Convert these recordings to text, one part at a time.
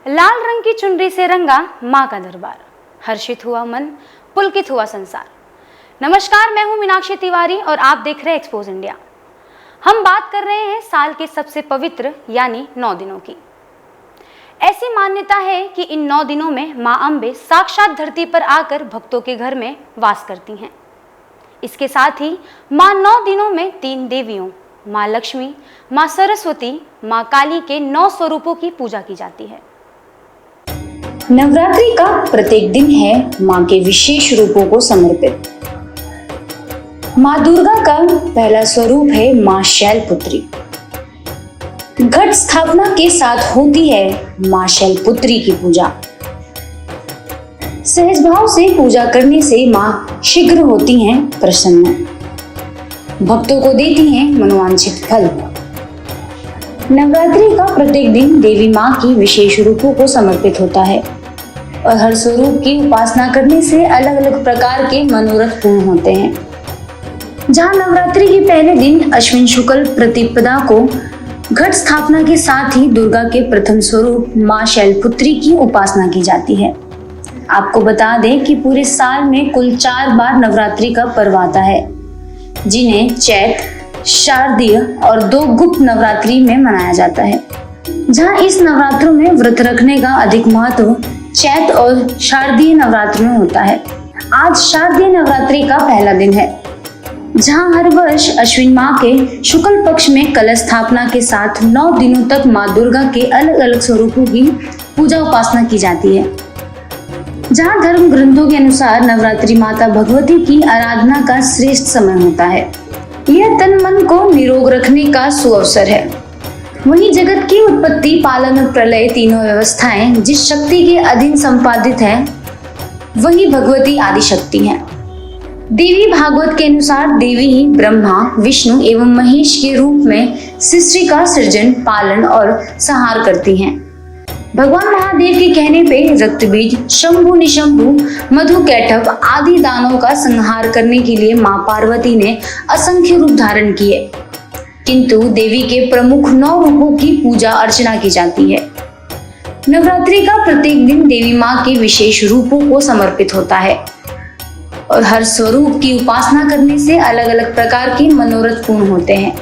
लाल रंग की चुनरी से रंगा माँ का दरबार, हर्षित हुआ मन, पुलकित हुआ संसार। नमस्कार, मैं हूँ मीनाक्षी तिवारी और आप देख रहे हैं एक्सपोज इंडिया। हम बात कर रहे हैं साल के सबसे पवित्र यानी 9 दिनों की। ऐसी मान्यता है कि इन 9 दिनों में माँ अम्बे साक्षात धरती पर आकर भक्तों के घर में वास करती हैं। इसके साथ ही माँ 9 दिनों में 3 देवियों माँ लक्ष्मी, माँ सरस्वती, माँ काली के 9 स्वरूपों की पूजा की जाती है। नवरात्रि का प्रत्येक दिन है माँ के विशेष रूपों को समर्पित। माँ दुर्गा का पहला स्वरूप है माँ शैलपुत्री। घट स्थापना के साथ होती है माँ शैलपुत्री की पूजा। सहज भाव से पूजा करने से माँ शीघ्र होती हैं प्रसन्न, भक्तों को देती हैं मनोवांछित फल। नवरात्रि का प्रत्येक दिन देवी माँ की विशेष रूपों को समर्पित होता है और हर स्वरूप की उपासना करने से अलग अलग प्रकार के मनोरथ पूर्ण होते हैं। जहाँ नवरात्रि के पहले दिन अश्विन शुक्ल प्रतिपदा को घट स्थापना के साथ ही दुर्गा के प्रथम स्वरूप माँ शैलपुत्री की उपासना की जाती है। आपको बता दें कि पूरे साल में कुल 4 बार नवरात्रि का पर्व आता है, जिन्हें चैत, शारदीय और 2 गुप्त नवरात्रि में मनाया जाता है। जहाँ इस नवरात्रों में व्रत रखने का अधिक महत्व चैत और शारदीय नवरात्रि में होता है। आज शारदीय नवरात्रि का पहला दिन है, जहाँ हर वर्ष अश्विन माह के शुक्ल पक्ष में कलश स्थापना के साथ 9 दिनों तक माँ दुर्गा के अलग अलग स्वरूपों की पूजा उपासना की जाती है। जहाँ धर्म ग्रंथों के अनुसार नवरात्रि माता भगवती की आराधना का श्रेष्ठ समय होता है। यह तन मन को निरोग रखने का सुअवसर है। वही जगत की उत्पत्ति, पालन और प्रलय तीनों व्यवस्थाएं जिस शक्ति के अधीन संपादित है, वही भगवती आदि शक्ति है। देवी भागवत के अनुसार देवी ही ब्रह्मा, विष्णु एवं महेश के रूप में सृष्टि का सृजन, पालन और संहार करती हैं। भगवान महादेव के कहने पे रक्तबीज, शंभु निशंभु, मधु कैटभ आदि दानों का संहार करने के लिए माँ पार्वती ने असंख्य रूप धारण किए, किंतु देवी के प्रमुख 9 रूपों की पूजा अर्चना की जाती है। नवरात्रि का प्रत्येक दिन देवी माँ के विशेष रूपों को समर्पित होता है और हर स्वरूप की उपासना करने से अलग अलग प्रकार के मनोरथ पूर्ण होते हैं।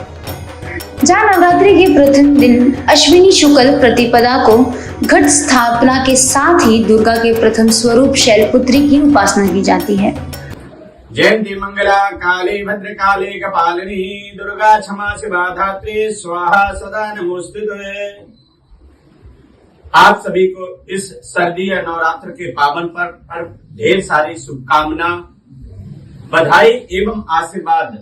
जहाँ नवरात्रि के प्रथम दिन अश्विनी शुक्ल प्रतिपदा को घट स्थापना के साथ ही दुर्गा के प्रथम स्वरूप शैलपुत्री की उपासना की जाती है। जयंती मंगला काली भद्रकाली कपालिनी दुर्गा क्षमा शिवा धात्री स्वाहा सदा नमोस्तुते। आप सभी को इस सर्दी या नवरात्र के पावन पर ढेर सारी शुभकामना, बधाई एवं आशीर्वाद।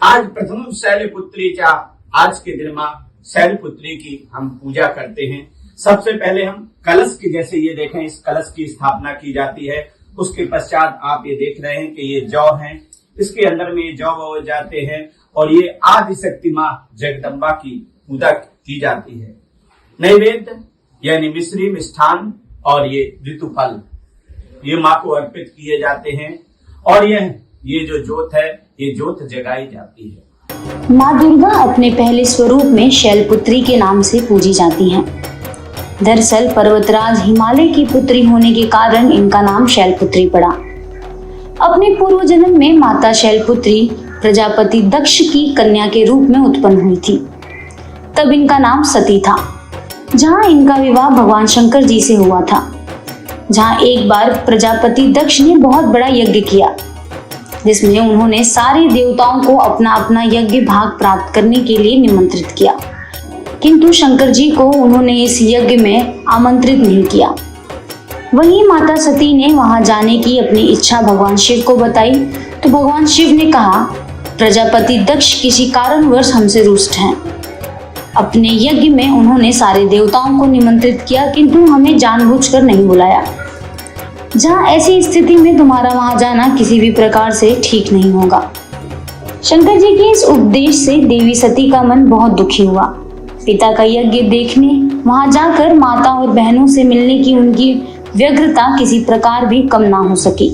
आज प्रथम शैलपुत्री का आज के दिन माँ शैलपुत्री की हम पूजा करते हैं। सबसे पहले हम कलश की, जैसे ये देखें, इस कलश की स्थापना की जाती है। उसके पश्चात आप ये देख रहे हैं कि ये जौ हैं, इसके अंदर में ये जौ बोए जाते हैं और ये आदि शक्ति माँ जगदम्बा की पूजा की जाती है। नैवेद्य यानी मिश्री, मिष्ठान और ये ऋतुफल ये माँ को अर्पित किए जाते हैं और ये जो जोत है, ये जोत जगाई जाती है। माँ दुर्गा अपने पहले स्वरूप में शैलपुत्री के नाम से पूजी जाती हैं। दरअसल पर्वतराज हिमालय की पुत्री होने के कारण इनका नाम शैलपुत्री पड़ा। अपने पूर्व जन्म में माता शैलपुत्री प्रजापति दक्ष की कन्या के रूप में उत्पन्न हुई थी। तब इनका नाम सती था। जहाँ इनका विवाह भगवान शंकर जी से हुआ था। जहाँ एक बार प्रजापति दक्ष ने बहुत बड़ा यज्ञ किया, जिसमें उन्होंने सारे देवताओं को अपना अपना यज्ञ भाग प्राप्त करने के लिए निमंत्रित किया, किंतु शंकर जी को उन्होंने इस यज्ञ में आमंत्रित नहीं किया। वहीं माता सती ने वहां जाने की अपनी इच्छा भगवान शिव को बताई, तो भगवान शिव ने कहा, प्रजापति दक्ष किसी कारणवश हमसे रुष्ट हैं। अपने यज्ञ में उन्होंने सारे देवताओं को निमंत्रित किया, किंतु हमें जानबूझकर नहीं बुलाया। जहाँ ऐसी स्थिति में तुम्हारा वहां जाना किसी भी प्रकार से ठीक नहीं होगा। शंकर जी के इस उपदेश से देवी सती का मन बहुत दुखी हुआ। पिता का यज्ञ देखने वहां जाकर माता और बहनों से मिलने की उनकी व्यग्रता किसी प्रकार भी कम ना हो सकी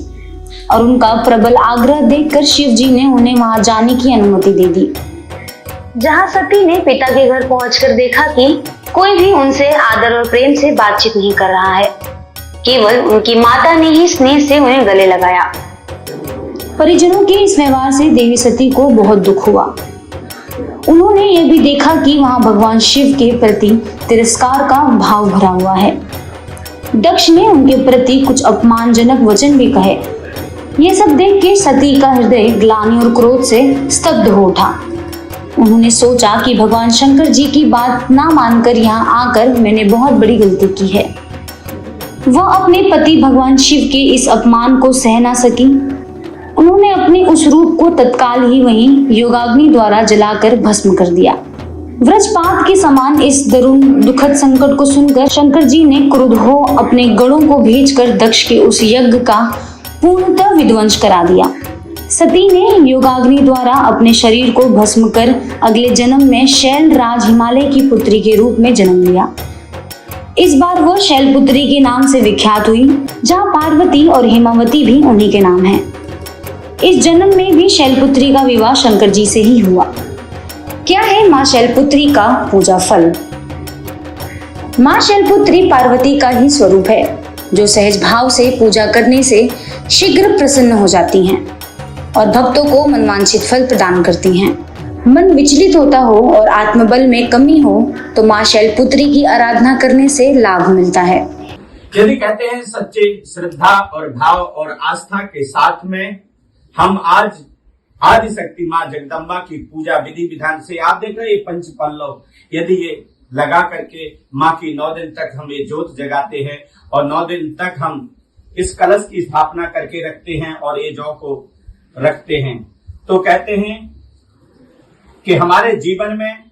और उनका प्रबल आग्रह देखकर शिव जी ने उन्हें वहां जाने की अनुमति दे दी। जहाँ सती ने पिता के घर पहुंचकर देखा कि कोई भी उनसे आदर और प्रेम से बातचीत नहीं कर रहा है। केवल उनकी माता ने ही स्नेह से उन्हें गले लगाया। परिजनों के इस व्यवहार से देवी सती को बहुत दुख हुआ। उन्होंने यह भी देखा कि वहां भगवान शिव के प्रति तिरस्कार का भाव भरा हुआ है। दक्ष ने उनके प्रति कुछ अपमानजनक वचन भी कहे। ये सब देख के सती का हृदय ग्लानि और क्रोध से स्तब्ध हो उठा। उन्होंने सोचा कि भगवान शंकर जी की बात ना मानकर यहाँ आकर मैंने बहुत बड़ी गलती की है। वह अपने पति भगवान शिव के इस अपमान को सह ना सकी। उन्होंने अपने उस रूप को तत्काल ही वहीं योगाग्नि द्वारा जलाकर भस्म कर दिया। वज्रपात के समान इस दारुण दुखद संकट को सुनकर शंकर जी ने क्रुद्ध हो अपने गणों को भेजकर दक्ष के उस यज्ञ का पूर्णतः विध्वंस करा दिया। सती ने योगाग्नि द्वारा अपने शरीर को भस्म कर अगले जन्म में शैलराज हिमालय की पुत्री के रूप में जन्म लिया। इस बार वह शैलपुत्री के नाम से विख्यात हुई, जहाँ पार्वती और हेमावती भी उन्हीं के नाम हैं। इस जन्म में भी शैलपुत्री का विवाह शंकर जी से ही हुआ। क्या है माँ शैलपुत्री का पूजा फल? माँ शैलपुत्री पार्वती का ही स्वरूप है, जो सहज भाव से पूजा करने से शीघ्र प्रसन्न हो जाती हैं और भक्तों को मनवांछित फल प्रदान करती हैं। मन विचलित होता हो और आत्मबल में कमी हो तो माँ शैलपुत्री की आराधना करने से लाभ मिलता है। यदि कहते हैं सच्चे श्रद्धा और भाव और आस्था के साथ में हम आज आदिशक्ति माँ जगदम्बा की पूजा विधि विधान से, आप देख रहे हैं पंच पल्लव, यदि ये लगा करके माँ की 9 दिन तक हम ये जोत जगाते हैं और 9 दिन तक हम इस कलश की स्थापना करके रखते हैं और ये जौ को रखते हैं, तो कहते हैं कि हमारे जीवन में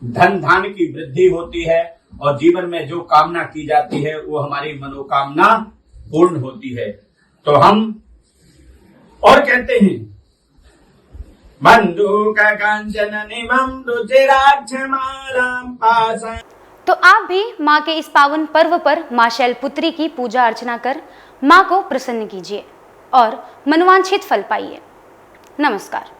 धन धान्य की वृद्धि होती है और जीवन में जो कामना की जाती है वो हमारी मनोकामना पूर्ण होती है। तो हम और कहते हैं बंदूक कांचन निमं रुचिराक्षमालां पाशं। तो आप भी माँ के इस पावन पर्व पर माँ शैलपुत्री की पूजा अर्चना कर माँ को प्रसन्न कीजिए और मनवांछित फल पाइए। नमस्कार।